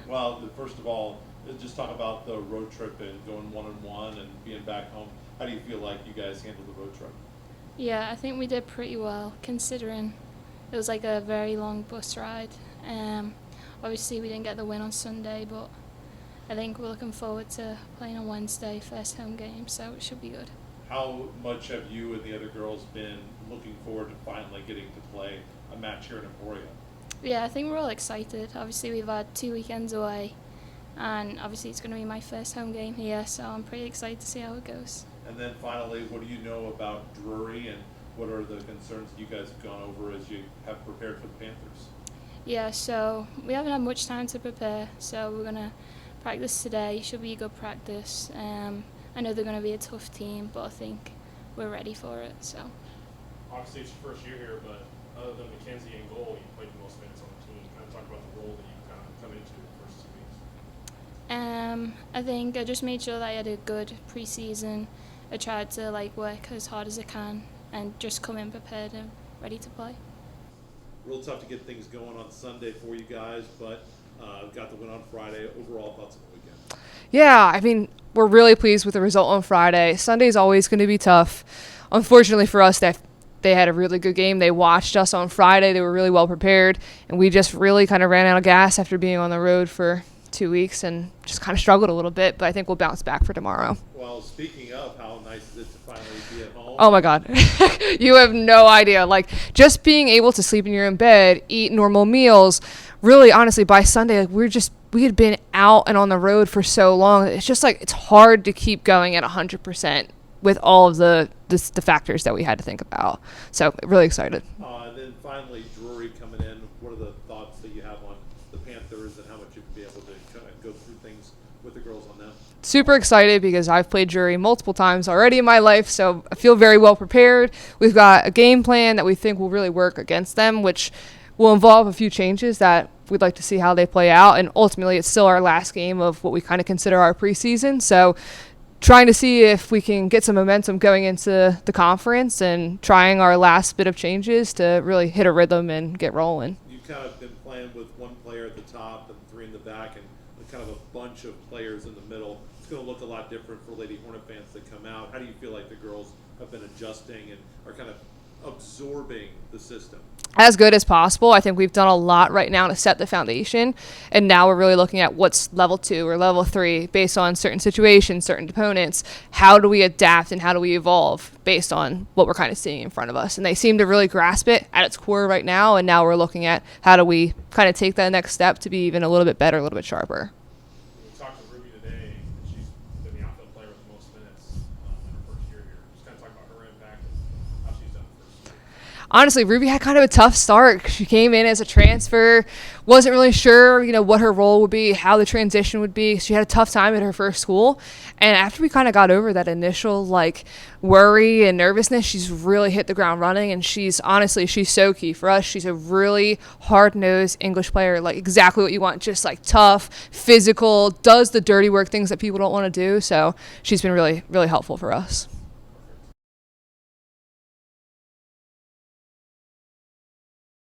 Well, first of all, just talk about the road trip and going 1-1 and being back home. How do you feel like you guys handled the road trip? Yeah, I think we did pretty well considering it was like a very long bus ride. Obviously, we didn't get the win on Sunday, but I think we're looking forward to playing on Wednesday, first home game, so it should be good. How much have you and the other girls been looking forward to finally getting to play a match here in Emporia? Yeah, I think we're all excited. Obviously, we've had 2 weekends away, and obviously it's going to be my first home game here, so I'm pretty excited to see how it goes. And then finally, what do you know about Drury, and what are the concerns you guys have gone over as you have prepared for the Panthers? Yeah, so we haven't had much time to prepare, so we're going to practice today. Should be a good practice. I know they're going to be a tough team, but I think we're ready for it. So. Obviously, it's your first year here, but other than Mackenzie and goal, you played the most minutes on the team. Kind of talk about the role that you kind of come into the first 2 weeks. I think I just made sure that I had a good preseason. I tried to work as hard as I can and just come in prepared and ready to play. Real tough to get things going on Sunday for you guys, but got the win on Friday. Overall thoughts on the weekend? Yeah, I mean, we're really pleased with the result on Friday. Sunday's always going to be tough. Unfortunately for us, they had a really good game. They watched us on Friday. They were really well prepared, and we just really kind of ran out of gas after being on the road for 2 weeks and just kind of struggled a little bit, but I think we'll bounce back for tomorrow. Well, speaking of, how nice is it to finally be at home? Oh my God. You have no idea. Just being able to sleep in your own bed, eat normal meals, really honestly by Sunday, we had been out and on the road for so long. It's just it's hard to keep going at 100% with all of the factors that we had to think about. So really excited. And then finally, Drury coming in. What are the thoughts that you have on the Panthers and how much you can be able to kind of go through things with the girls on them? Super excited because I've played Drury multiple times already in my life, so I feel very well prepared. We've got a game plan that we think will really work against them, which will involve a few changes that we'd like to see how they play out. And ultimately, it's still our last game of what we kind of consider our preseason. So trying to see if we can get some momentum going into the conference and trying our last bit of changes to really hit a rhythm and get rolling. You've kind of been playing with one player at the top and 3 in the back and kind of a bunch of players in the middle. It's going to look a lot different for Lady Hornet fans that come out. How do you feel like the girls have been adjusting and are kind of absorbing the system? As good as possible. I think we've done a lot right now to set the foundation, and now we're really looking at what's level 2 or level 3 based on certain situations, certain opponents. How do we adapt and how do we evolve based on what we're kind of seeing in front of us? And they seem to really grasp it at its core right now, and now we're looking at how do we kind of take that next step to be even a little bit better, a little bit sharper. We talked to Ruby today, and she's been the outfield player with the most minutes in her first year here. Just kind of talk about her impact and how she's done first year. Honestly, Ruby had kind of a tough start. She came in as a transfer, wasn't really sure, what her role would be, how the transition would be. She had a tough time at her first school. And after we kind of got over that initial worry and nervousness, she's really hit the ground running. And she's so key for us. She's a really hard-nosed English player, exactly what you want, just tough, physical, does the dirty work, things that people don't want to do. So she's been really, really helpful for us.